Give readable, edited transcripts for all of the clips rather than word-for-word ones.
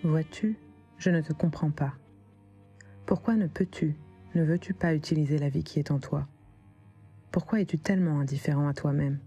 Vois-tu, je ne te comprends pas. Pourquoi ne veux-tu pas utiliser la vie qui est en toi? Pourquoi es-tu tellement indifférent à toi-même?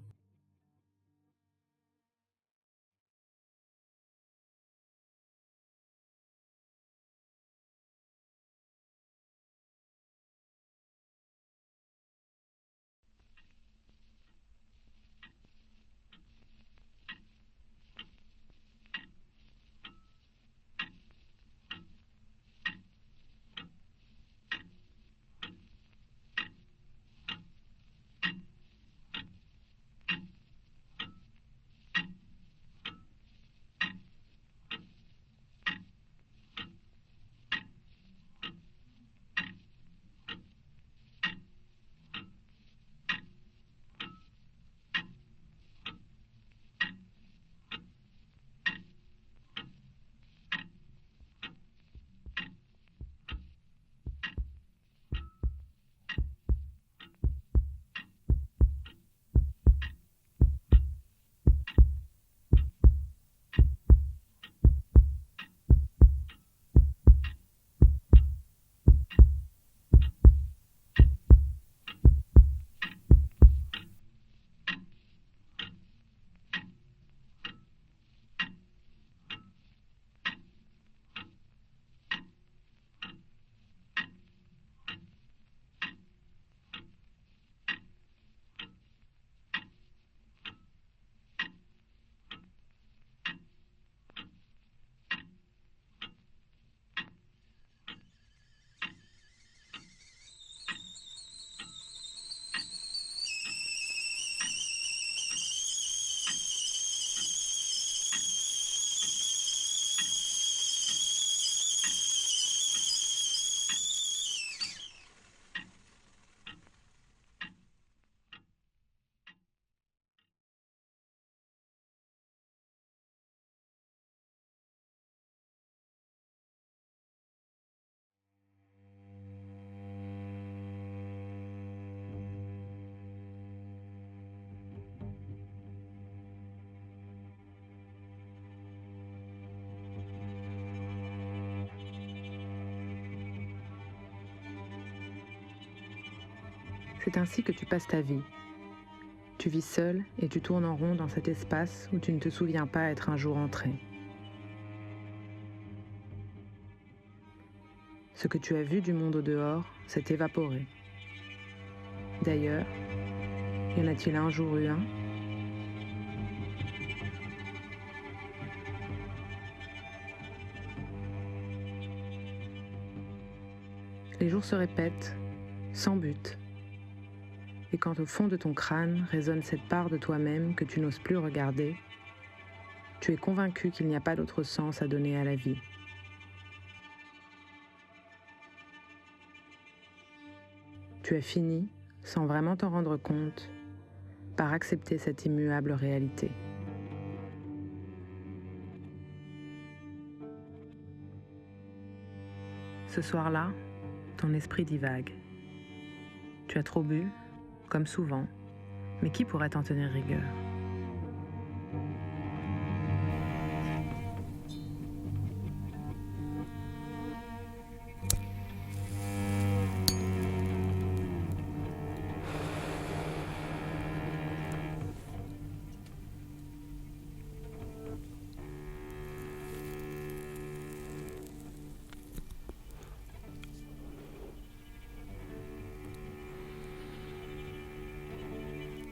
C'est ainsi que tu passes ta vie. Tu vis seul et tu tournes en rond dans cet espace où tu ne te souviens pas être un jour entré. Ce que tu as vu du monde au dehors s'est évaporé. D'ailleurs, y en a-t-il un jour eu un? Les jours se répètent, sans but. Et quand au fond de ton crâne résonne cette part de toi-même que tu n'oses plus regarder, tu es convaincu qu'il n'y a pas d'autre sens à donner à la vie. Tu as fini, sans vraiment t'en rendre compte, par accepter cette immuable réalité. Ce soir-là, ton esprit divague. Tu as trop bu, comme souvent, mais qui pourrait t'en tenir rigueur?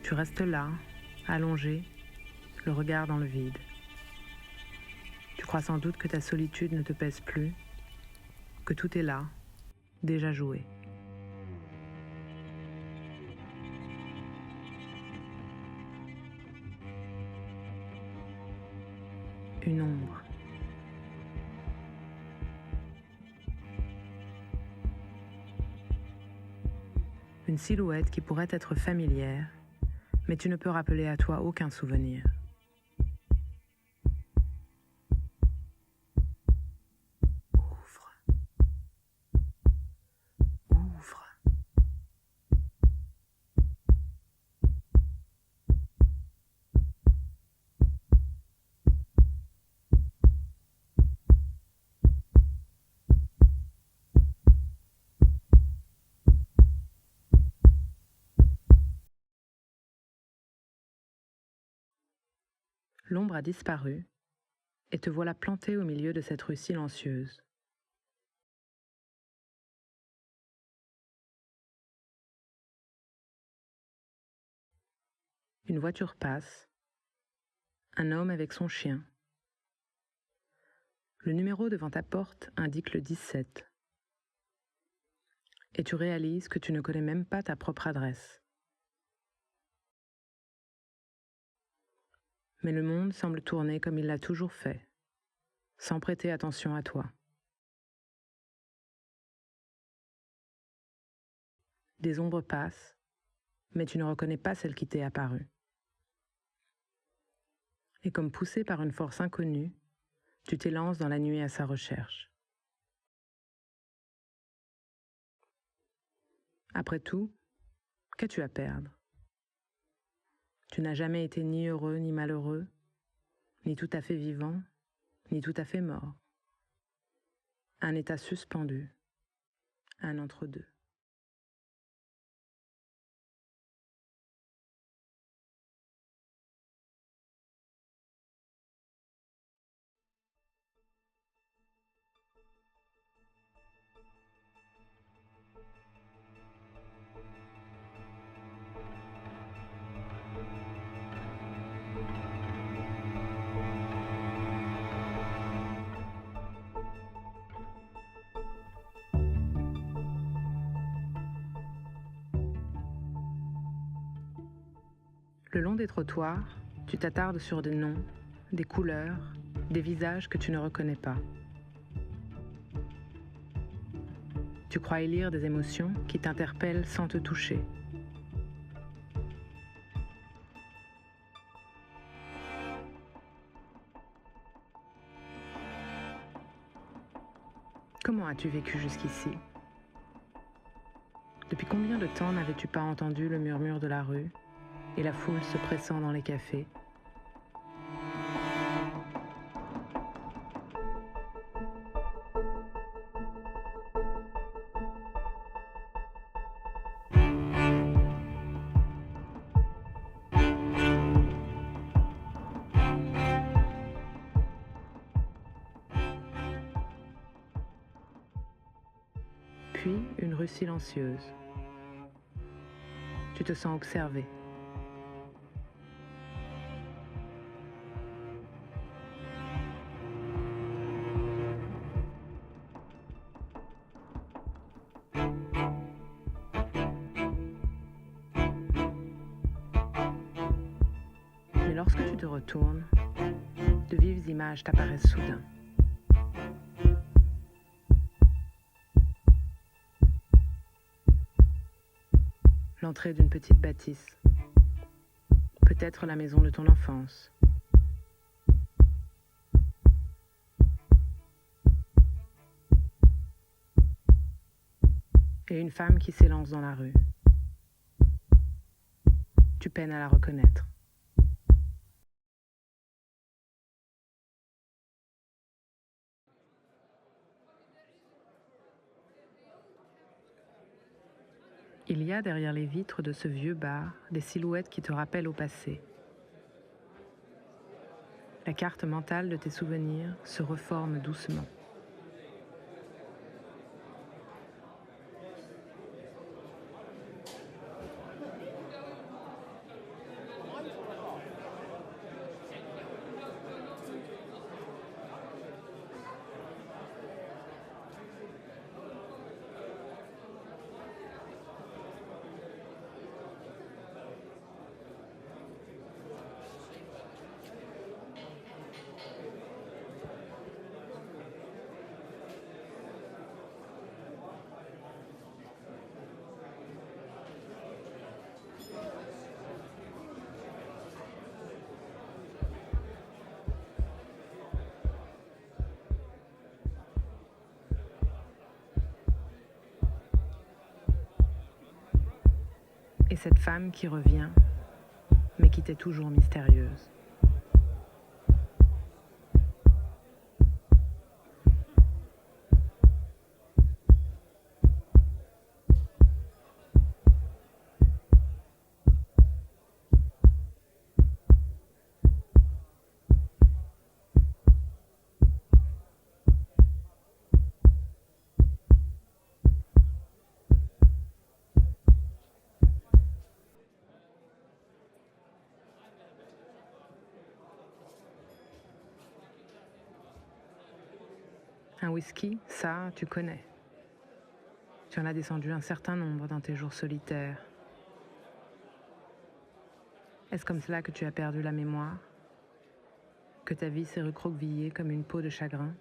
Tu restes là, allongé, le regard dans le vide. Tu crois sans doute que ta solitude ne te pèse plus, que tout est là, déjà joué. Une ombre. Une silhouette qui pourrait être familière, mais tu ne peux rappeler à toi aucun souvenir. Ouvre. Ouvre. L'ombre a disparu et te voilà planté au milieu de cette rue silencieuse. Une voiture passe, un homme avec son chien. Le numéro devant ta porte indique le 17. Et tu réalises que tu ne connais même pas ta propre adresse. Mais le monde semble tourner comme il l'a toujours fait, sans prêter attention à toi. Des ombres passent, mais tu ne reconnais pas celle qui t'est apparue. Et comme poussé par une force inconnue, tu t'élances dans la nuit à sa recherche. Après tout, qu'as-tu à perdre ? Tu n'as jamais été ni heureux ni malheureux, ni tout à fait vivant, ni tout à fait mort. Un état suspendu, un entre-deux. Le long des trottoirs, tu t'attardes sur des noms, des couleurs, des visages que tu ne reconnais pas. Tu crois y lire des émotions qui t'interpellent sans te toucher. Comment as-tu vécu jusqu'ici ? Depuis combien de temps n'avais-tu pas entendu le murmure de la rue et la foule se pressant dans les cafés ? Puis une rue silencieuse. Tu te sens observé. Mais lorsque tu te retournes, de vives images t'apparaissent soudain. L'entrée d'une petite bâtisse, peut-être la maison de ton enfance. Et une femme qui s'élance dans la rue. Tu peines à la reconnaître. Il y a derrière les vitres de ce vieux bar des silhouettes qui te rappellent au passé. La carte mentale de tes souvenirs se reforme doucement. Et cette femme qui revient, mais qui t'est toujours mystérieuse. Un whisky, ça, tu connais. Tu en as descendu un certain nombre dans tes jours solitaires. Est-ce comme cela que tu as perdu la mémoire? Que ta vie s'est recroquevillée comme une peau de chagrin?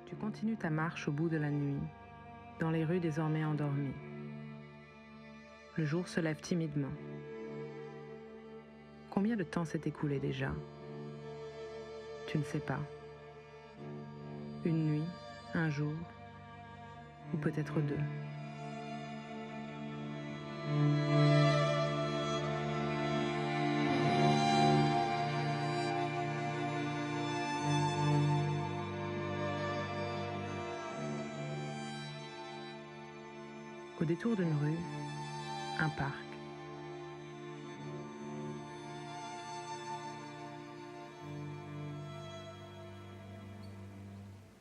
Tu continues ta marche au bout de la nuit, dans les rues désormais endormies. Le jour se lève timidement. Combien de temps s'est écoulé déjà? Tu ne sais pas. Une nuit, un jour, ou peut-être deux. Au détour d'une rue, un parc.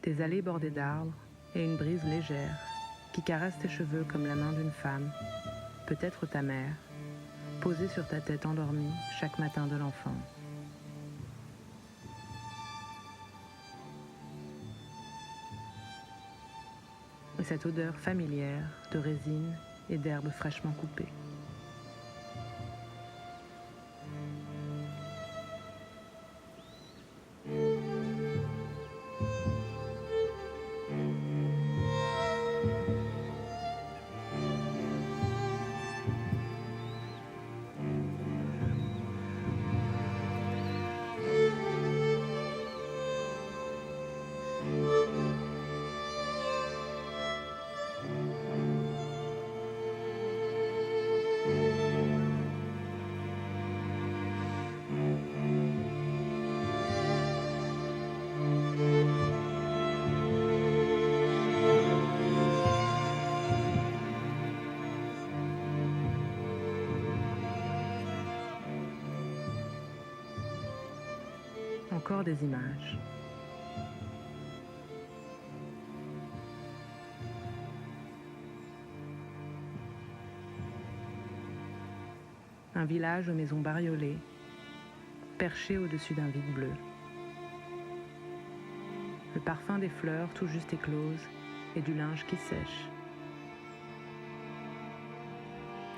Des allées bordées d'arbres et une brise légère qui caresse tes cheveux comme la main d'une femme, peut-être ta mère, posée sur ta tête endormie chaque matin de l'enfance. Et cette odeur familière de résine et d'herbes fraîchement coupées. Encore des images. Un village aux maisons bariolées, perché au-dessus d'un vide bleu. Le parfum des fleurs tout juste écloses et du linge qui sèche.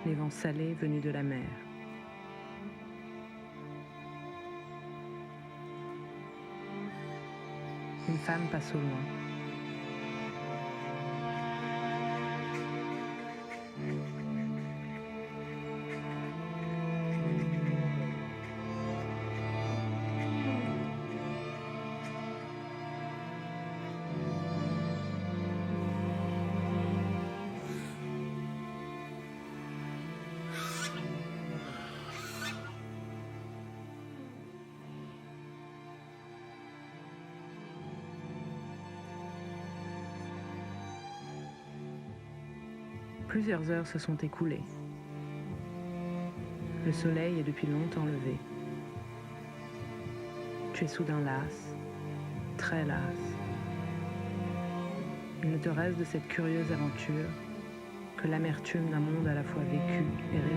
Les vents salés venus de la mer. Une femme passe au loin. Plusieurs heures se sont écoulées. Le soleil est depuis longtemps levé. Tu es soudain lasse, très lasse. Il ne te reste de cette curieuse aventure que l'amertume d'un monde à la fois vécu et rêvé.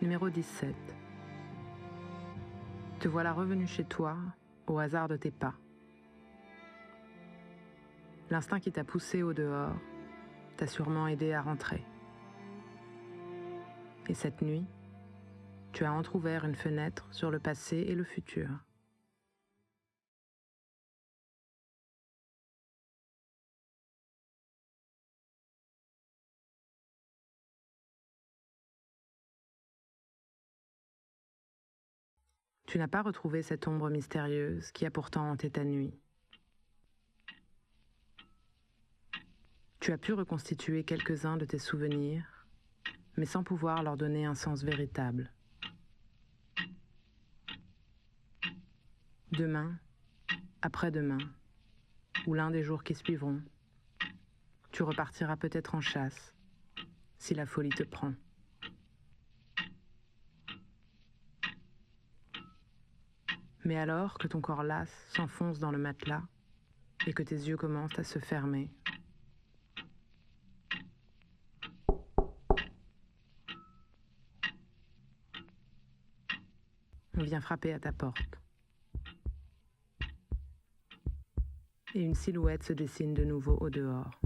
Numéro 17. Te voilà revenu chez toi au hasard de tes pas. L'instinct qui t'a poussé au dehors t'a sûrement aidé à rentrer. Et cette nuit, tu as entrouvert une fenêtre sur le passé et le futur. Tu n'as pas retrouvé cette ombre mystérieuse qui a pourtant hanté ta nuit. Tu as pu reconstituer quelques-uns de tes souvenirs, mais sans pouvoir leur donner un sens véritable. Demain, après-demain, ou l'un des jours qui suivront, tu repartiras peut-être en chasse, si la folie te prend. Mais alors que ton corps lasse s'enfonce dans le matelas et que tes yeux commencent à se fermer, on vient frapper à ta porte. Et une silhouette se dessine de nouveau au dehors.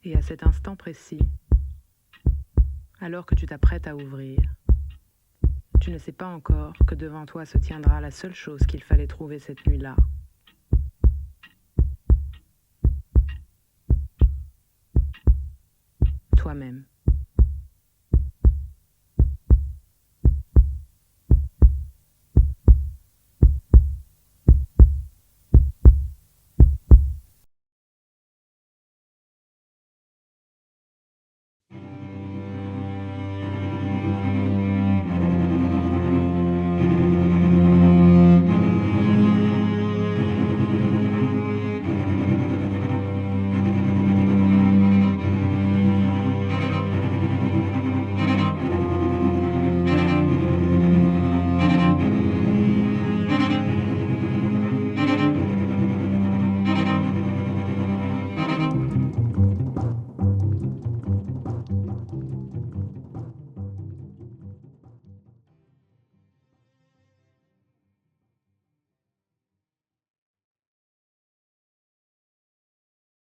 Et à cet instant précis, alors que tu t'apprêtes à ouvrir, tu ne sais pas encore que devant toi se tiendra la seule chose qu'il fallait trouver cette nuit-là. Toi-même.